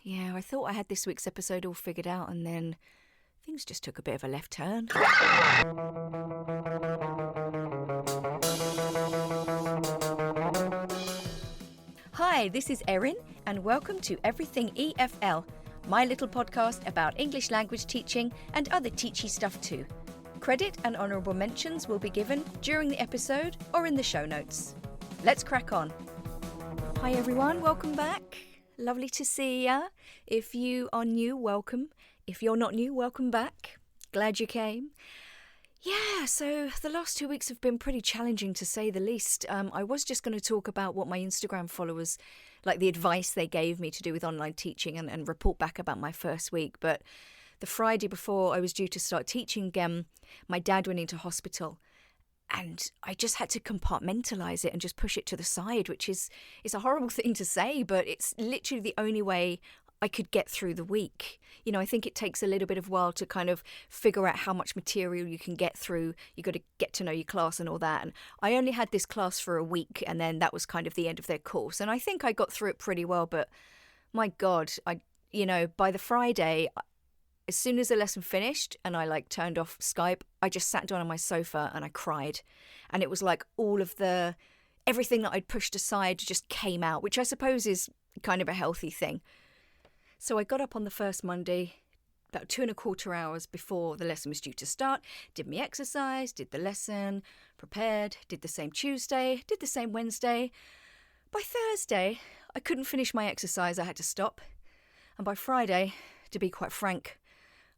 Yeah, I thought I had this week's episode all figured out, and then things just took a bit of a left turn. Hi, this is Erin, and welcome to Everything EFL, my little podcast about English language teaching and other teachy stuff too. Credit and honourable mentions will be given during the episode or in the show notes. Let's crack on. Hi everyone, welcome back. Lovely to see ya. If you are new, welcome. If you're not new, welcome back. Glad you came. Yeah, so the last 2 weeks have been pretty challenging to say the least. I was just going to talk about what my Instagram followers, like the advice they gave me to do with online teaching and report back about my first week. But the Friday before I was due to start teaching again, my dad went into hospital. And I just had to compartmentalise it and just push it to the side, which is a horrible thing to say, but it's literally the only way I could get through the week. You know, I think it takes a little bit of while to kind of figure out how much material you can get through. You got to get to know your class and all that. And I only had this class for a week, and then that was kind of the end of their course. And I think I got through it pretty well, but my God, by the Friday, as soon as the lesson finished and I turned off Skype, I just sat down on my sofa and I cried. And it was like everything that I'd pushed aside just came out, which I suppose is kind of a healthy thing. So I got up on the first Monday, about 2.25 hours before the lesson was due to start, did my exercise, did the lesson, prepared, did the same Tuesday, did the same Wednesday. By Thursday, I couldn't finish my exercise, I had to stop. And by Friday, to be quite frank,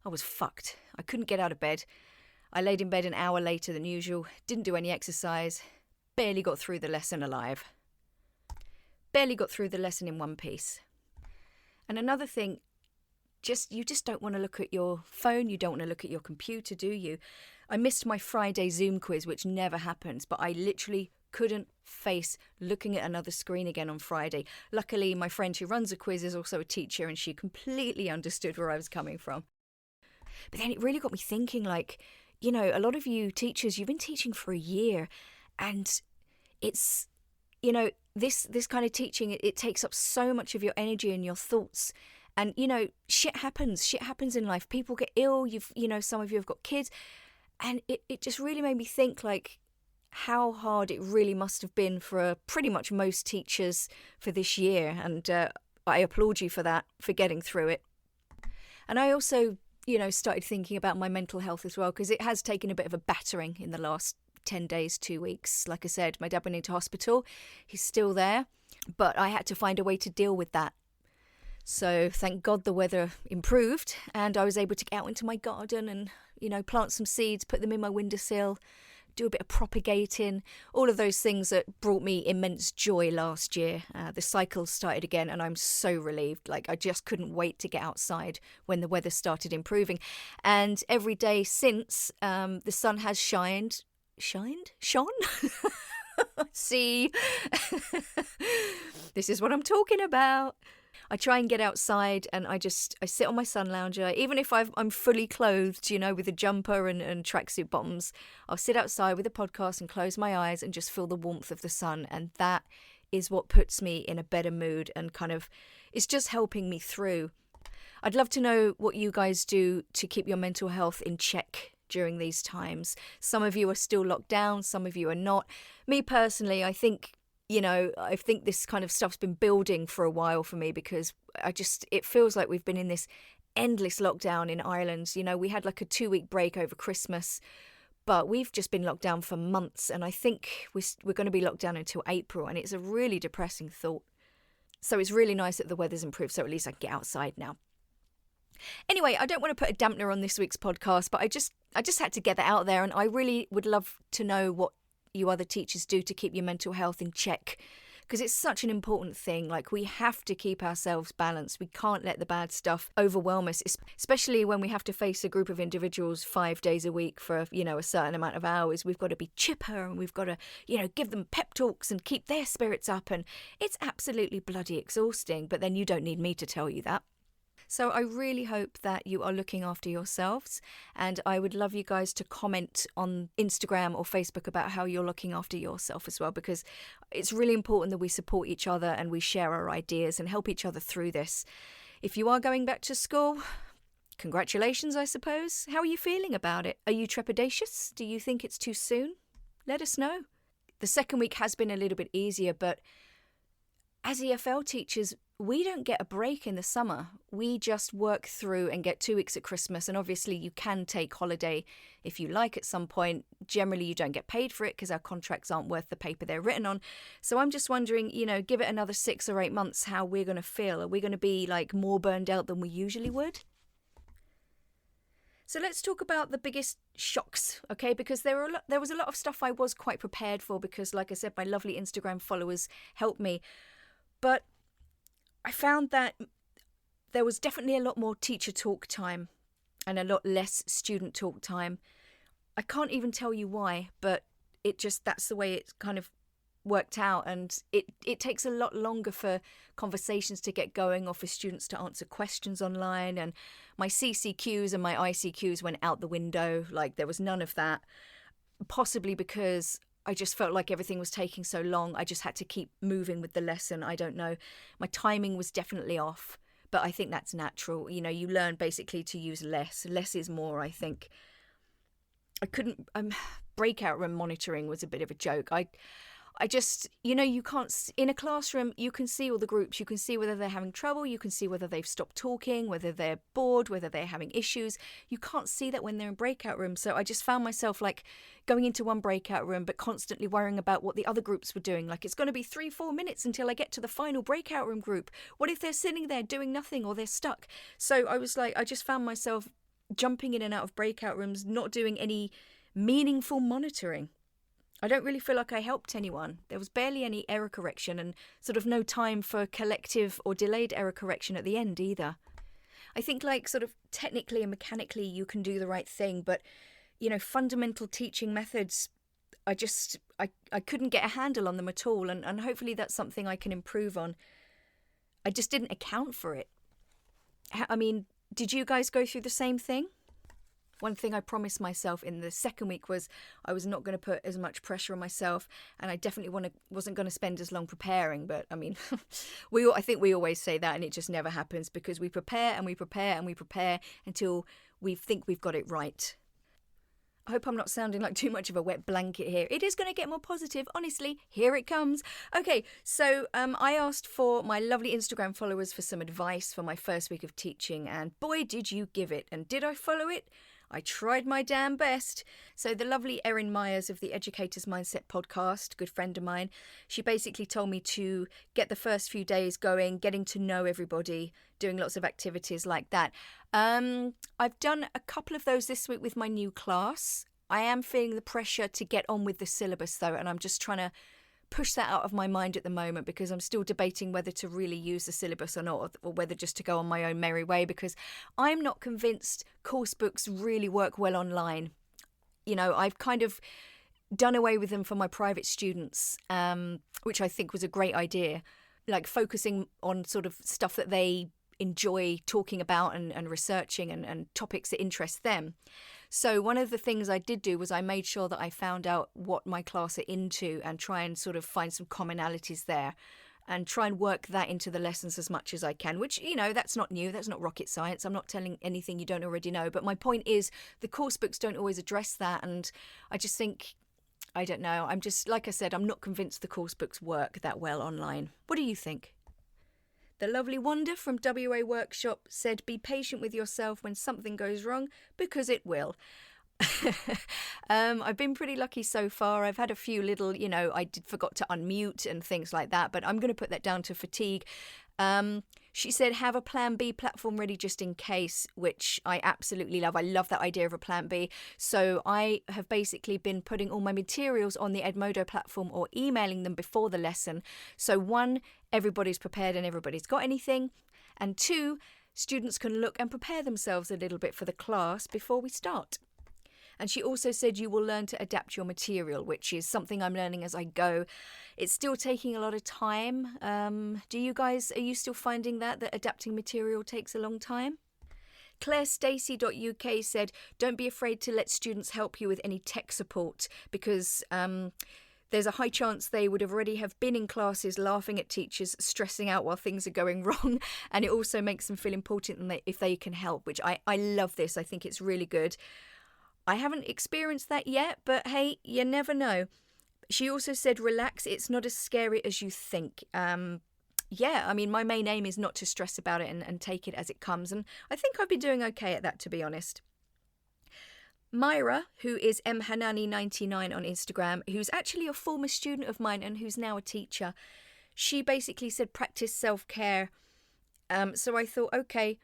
I was fucked. I couldn't get out of bed. I laid in bed an hour later than usual, didn't do any exercise, barely got through the lesson alive. Barely got through the lesson in one piece. And another thing, you just don't want to look at your phone, you don't want to look at your computer, do you? I missed my Friday Zoom quiz, which never happens, but I literally couldn't face looking at another screen again on Friday. Luckily, my friend who runs the quiz is also a teacher, and she completely understood where I was coming from. But then it really got me thinking, a lot of you teachers, you've been teaching for a year, and it's, this kind of teaching, it takes up so much of your energy and your thoughts. And, shit happens in life. People get ill, some of you have got kids. And it just really made me think, how hard it really must have been for pretty much most teachers for this year. And I applaud you for that, for getting through it. And I also started thinking about my mental health as well, because it has taken a bit of a battering in the last 10 days, 2 weeks. Like I said, my dad went into hospital. He's still there, but I had to find a way to deal with that. So thank God the weather improved and I was able to get out into my garden and, plant some seeds, put them in my windowsill, do a bit of propagating, all of those things that brought me immense joy last year. The cycle started again and I'm so relieved. I just couldn't wait to get outside when the weather started improving. And every day since, the sun has shone? See, this is what I'm talking about. I try and get outside and I sit on my sun lounger. Even if I'm fully clothed, with a jumper and tracksuit bottoms, I'll sit outside with a podcast and close my eyes and just feel the warmth of the sun. And that is what puts me in a better mood and it's just helping me through. I'd love to know what you guys do to keep your mental health in check during these times. Some of you are still locked down, some of you are not. Me personally, I think this kind of stuff's been building for a while for me because it feels like we've been in this endless lockdown in Ireland. We had a 2-week break over Christmas, but we've just been locked down for months. And I think we're going to be locked down until April. And it's a really depressing thought. So it's really nice that the weather's improved. So at least I can get outside now. Anyway, I don't want to put a dampener on this week's podcast, but I just had to get that out there. And I really would love to know what you other teachers do to keep your mental health in check, because it's such an important thing. We have to keep ourselves balanced. We can't let the bad stuff overwhelm us, especially when we have to face a group of individuals 5 days a week for a certain amount of hours. We've got to be chipper and we've got to give them pep talks and keep their spirits up, and it's absolutely bloody exhausting. But then you don't need me to tell you that. So I really hope that you are looking after yourselves, and I would love you guys to comment on Instagram or Facebook about how you're looking after yourself as well, because it's really important that we support each other and we share our ideas and help each other through this. If you are going back to school, congratulations, I suppose. How are you feeling about it? Are you trepidatious? Do you think it's too soon? Let us know. The second week has been a little bit easier, but as EFL teachers, we don't get a break in the summer. We just work through and get 2 weeks at Christmas. And obviously you can take holiday if you like at some point. Generally, you don't get paid for it because our contracts aren't worth the paper they're written on. So I'm just wondering, give it another 6 or 8 months, how we're going to feel. Are we going to be like more burned out than we usually would? So let's talk about the biggest shocks, okay? Because there was a lot of stuff I was quite prepared for because, like I said, my lovely Instagram followers helped me. But I found that there was definitely a lot more teacher talk time and a lot less student talk time. I can't even tell you why, but that's the way it kind of worked out, and it takes a lot longer for conversations to get going or for students to answer questions online, and my CCQs and my ICQs went out the window. Like, there was none of that, possibly because I just felt like everything was taking so long. I just had to keep moving with the lesson. I don't know. My timing was definitely off, but I think that's natural. You learn basically to use less. Less is more, I think. I couldn't... breakout room monitoring was a bit of a joke. I just, you can't, in a classroom, you can see all the groups. You can see whether they're having trouble. You can see whether they've stopped talking, whether they're bored, whether they're having issues. You can't see that when they're in breakout rooms. So I just found myself like going into one breakout room, but constantly worrying about what the other groups were doing. Like, it's going to be 3-4 minutes until I get to the final breakout room group. What if they're sitting there doing nothing or they're stuck? So I was like, I just found myself jumping in and out of breakout rooms, not doing any meaningful monitoring. I don't really feel like I helped anyone. There was barely any error correction and sort of no time for collective or delayed error correction at the end either. I think like sort of technically and mechanically you can do the right thing, but fundamental teaching methods, I couldn't get a handle on them at all, and hopefully that's something I can improve on. I just didn't account for it. I mean, did you guys go through the same thing? One thing I promised myself in the second week was I was not going to put as much pressure on myself, and I definitely wasn't going to spend as long preparing. But I mean, I think we always say that, and it just never happens because we prepare and we prepare and we prepare until we think we've got it right. I hope I'm not sounding like too much of a wet blanket here. It is going to get more positive, honestly. Here it comes. Okay, so I asked for my lovely Instagram followers for some advice for my first week of teaching, and boy, did you give it. And did I follow it? I tried my damn best. So the lovely Erin Myers of the Educator's Mindset podcast, good friend of mine, she basically told me to get the first few days going, getting to know everybody, doing lots of activities like that. I've done a couple of those this week with my new class. I am feeling the pressure to get on with the syllabus though, and I'm just trying to push that out of my mind at the moment because I'm still debating whether to really use the syllabus or not, or whether just to go on my own merry way, because I'm not convinced course books really work well online. I've kind of done away with them for my private students, which I think was a great idea, like focusing on sort of stuff that they enjoy talking about and researching and topics that interest them. So one of the things I did do was I made sure that I found out what my class are into and try and sort of find some commonalities there and try and work that into the lessons as much as I can, which, that's not new. That's not rocket science. I'm not telling anything you don't already know. But my point is the course books don't always address that. And I just think, I don't know. I'm just, like I said, I'm not convinced the course books work that well online. What do you think? The lovely Wanda from WA Workshop said, be patient with yourself when something goes wrong, because it will. I've been pretty lucky so far. I've had a few little, I forgot to unmute and things like that, but I'm going to put that down to fatigue. She said, have a plan B platform ready just in case, which I absolutely love. I love that idea of a plan B. So I have basically been putting all my materials on the Edmodo platform or emailing them before the lesson. So 1, everybody's prepared and everybody's got anything. And 2, students can look and prepare themselves a little bit for the class before we start. And she also said you will learn to adapt your material, which is something I'm learning as I go. It's still taking a lot of time. Are you still finding that adapting material takes a long time? ClaireStacey.uk said, don't be afraid to let students help you with any tech support, because there's a high chance they would have already have been in classes laughing at teachers, stressing out while things are going wrong. And it also makes them feel important if they can help, which I love this. I think it's really good. I haven't experienced that yet, but hey, you never know. She also said, relax, it's not as scary as you think. Yeah, I mean, my main aim is not to stress about it and take it as it comes. And I think I've been doing okay at that, to be honest. Myra, who is mhanani99 on Instagram, who's actually a former student of mine and who's now a teacher, she basically said practice self-care. So I thought, okay,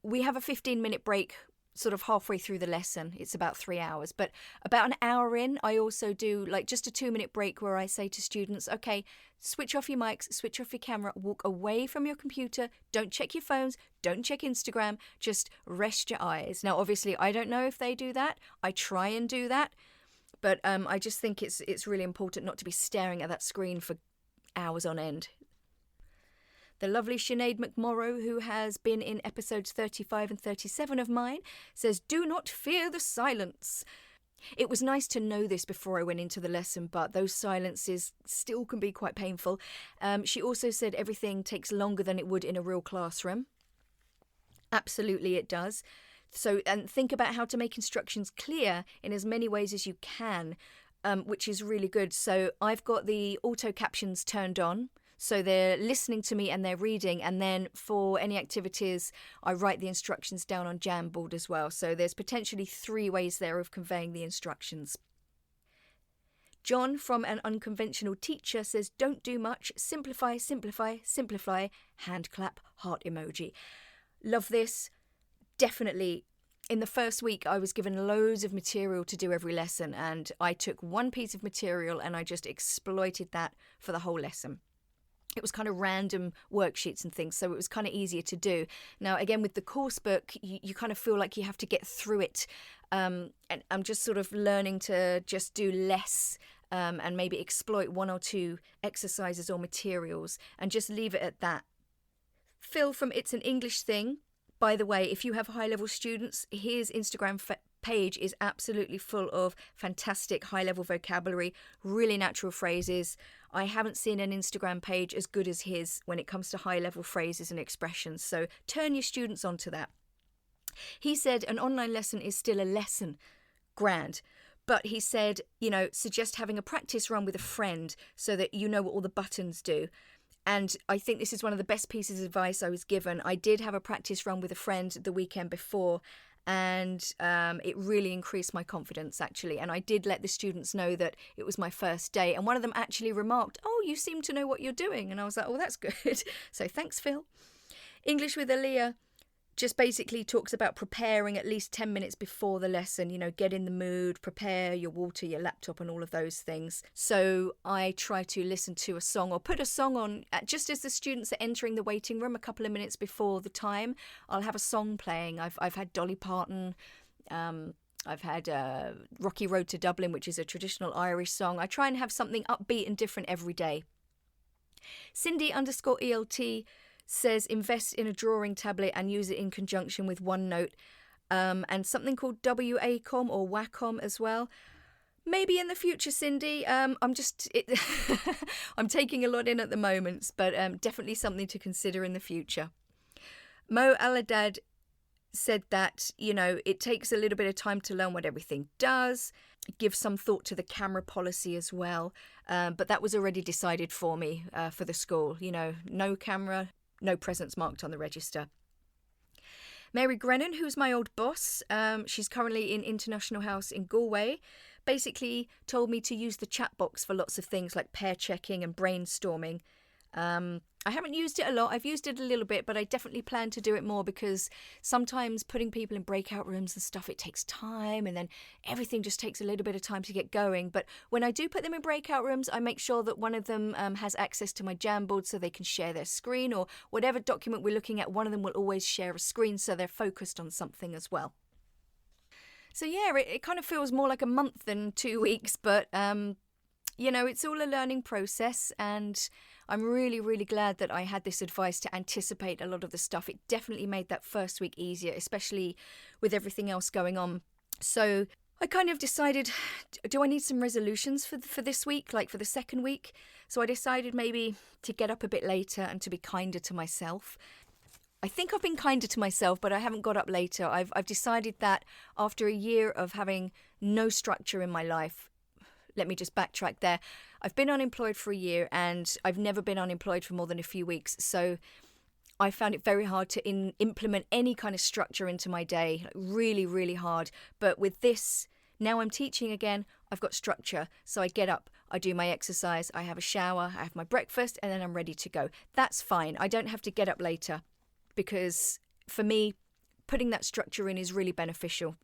we have a 15-minute break sort of halfway through the lesson. It's about 3 hours, but about an hour in, I also do like just a 2-minute break where I say to students, okay, switch off your mics, switch off your camera, walk away from your computer, don't check your phones, don't check Instagram, just rest your eyes. Now, obviously, I don't know if they do that. I try and do that, but I just think it's really important not to be staring at that screen for hours on end. The lovely Sinead McMorrow, who has been in episodes 35 and 37 of mine, says, do not fear the silence. It was nice to know this before I went into the lesson, but those silences still can be quite painful. She also said everything takes longer than it would in a real classroom. Absolutely it does. So, and think about how to make instructions clear in as many ways as you can, which is really good. So I've got the auto captions turned on. So they're listening to me and they're reading, and then for any activities, I write the instructions down on Jamboard as well. So there's potentially 3 ways there of conveying the instructions. John from An Unconventional Teacher says, don't do much, simplify, simplify, simplify, hand clap, heart emoji. Love this. Definitely. In the first week, I was given loads of material to do every lesson, and I took one piece of material and I just exploited that for the whole lesson. It was kind of random worksheets and things, so it was kind of easier to do. Now, again, with the course book, you kind of feel like you have to get through it. And I'm just sort of learning to just do less and maybe exploit 1 or 2 exercises or materials and just leave it at that. Phil from It's an English Thing. By the way, if you have high-level students, his Instagram page is absolutely full of fantastic high-level vocabulary, really natural phrases. I haven't seen an Instagram page as good as his when it comes to high-level phrases and expressions, so turn your students onto that. He said an online lesson is still a lesson. Grand. But he said, suggest having a practice run with a friend so that you know what all the buttons do. And I think this is one of the best pieces of advice I was given. I did have a practice run with a friend the weekend before, and it really increased my confidence, actually. And I did let the students know that it was my first day. And one of them actually remarked, oh, you seem to know what you're doing. And I was like, oh, that's good. So thanks, Phil. English with Aaliyah just basically talks about preparing at least 10 minutes before the lesson, get in the mood, prepare your water, your laptop and all of those things. So I try to listen to a song or put a song on just as the students are entering the waiting room a couple of minutes before the time. I'll have a song playing. I've had Dolly Parton. I've had Rocky Road to Dublin, which is a traditional Irish song. I try and have something upbeat and different every day. Cindy_ELT says invest in a drawing tablet and use it in conjunction with OneNote and something called WACOM or Wacom as well. Maybe in the future, Cindy. I'm taking a lot in at the moment, but definitely something to consider in the future. Mo Aladad said that, it takes a little bit of time to learn what everything does. Give some thought to the camera policy as well. But that was already decided for me for the school. No camera, no presence marked on the register. Mary Grennan, who's my old boss, she's currently in International House in Galway, basically told me to use the chat box for lots of things like pair checking and brainstorming. I haven't used it a lot. I've used it a little bit, but I definitely plan to do it more because sometimes putting people in breakout rooms and stuff, it takes time and then everything just takes a little bit of time to get going. But when I do put them in breakout rooms, I make sure that one of them has access to my Jamboard so they can share their screen, or whatever document we're looking at, one of them will always share a screen so they're focused on something as well. So yeah, it kind of feels more like a month than 2 weeks, but it's all a learning process, and I'm really, really glad that I had this advice to anticipate a lot of the stuff. It definitely made that first week easier, especially with everything else going on. So I kind of decided, do I need some resolutions for this week, like for the second week? So I decided maybe to get up a bit later and to be kinder to myself. I think I've been kinder to myself, but I haven't got up later. I've decided that after a year of having no structure in my life, let me just backtrack there. I've been unemployed for a year and I've never been unemployed for more than a few weeks. So I found it very hard to implement any kind of structure into my day, really, really hard. But with this, now I'm teaching again, I've got structure. So I get up, I do my exercise, I have a shower, I have my breakfast, and then I'm ready to go. That's fine. I don't have to get up later because for me, putting that structure in is really beneficial.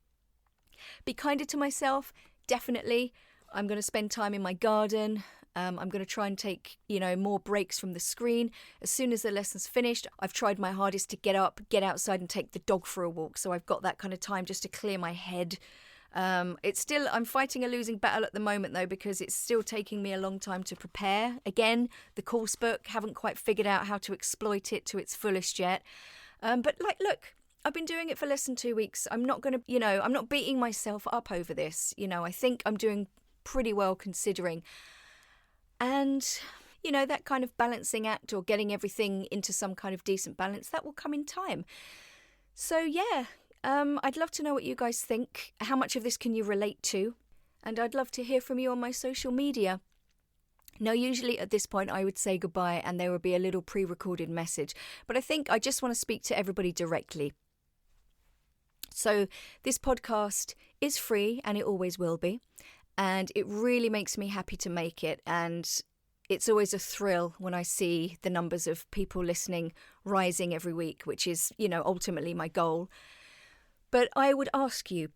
Be kinder to myself, definitely. I'm going to spend time in my garden. I'm going to try and take, more breaks from the screen. As soon as the lesson's finished, I've tried my hardest to get up, get outside and take the dog for a walk. So I've got that kind of time just to clear my head. I'm fighting a losing battle at the moment though, because it's still taking me a long time to prepare. Again, the course book, haven't quite figured out how to exploit it to its fullest yet. But look, I've been doing it for less than 2 weeks. I'm not going to, I'm not beating myself up over this. I think I'm doing pretty well considering. And, that kind of balancing act or getting everything into some kind of decent balance, that will come in time. So, yeah, I'd love to know what you guys think. How much of this can you relate to? And I'd love to hear from you on my social media. Now, usually at this point, I would say goodbye and there would be a little pre-recorded message. But I think I just want to speak to everybody directly. So this podcast is free and it always will be. And it really makes me happy to make it. And it's always a thrill when I see the numbers of people listening rising every week, which is, ultimately my goal. But I would ask you,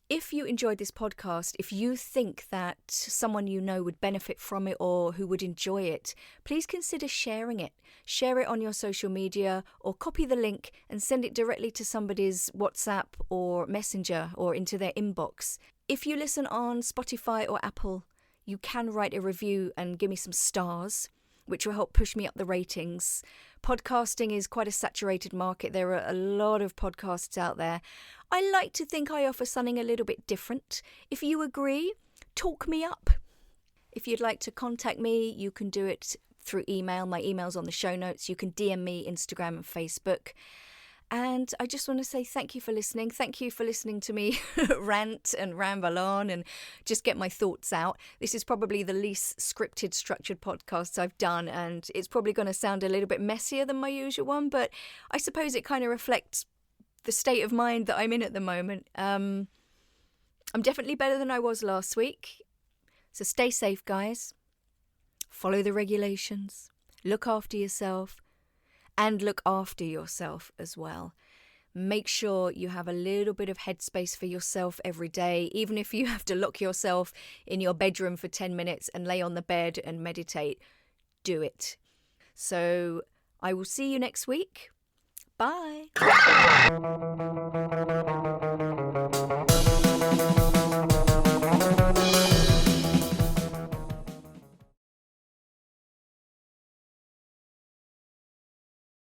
if you enjoyed this podcast, if you think that someone you know would benefit from it or who would enjoy it, please consider sharing it. Share it on your social media or copy the link and send it directly to somebody's WhatsApp or Messenger or into their inbox. If you listen on Spotify or Apple, you can write a review and give me some stars, which will help push me up the ratings. Podcasting is quite a saturated market. There are a lot of podcasts out there. I like to think I offer something a little bit different. If you agree, talk me up. If you'd like to contact me, you can do it through email. My email's on the show notes. You can DM me, Instagram and Facebook. And I just want to say thank you for listening. Thank you for listening to me rant and ramble on and just get my thoughts out. This is probably the least scripted, structured podcast I've done, and it's probably going to sound a little bit messier than my usual one, but I suppose it kind of reflects the state of mind that I'm in at the moment. I'm definitely better than I was last week. So stay safe, guys. Follow the regulations. Look after yourself. And look after yourself as well. Make sure you have a little bit of headspace for yourself every day, even if you have to lock yourself in your bedroom for 10 minutes and lay on the bed and meditate. Do it. So I will see you next week. Bye.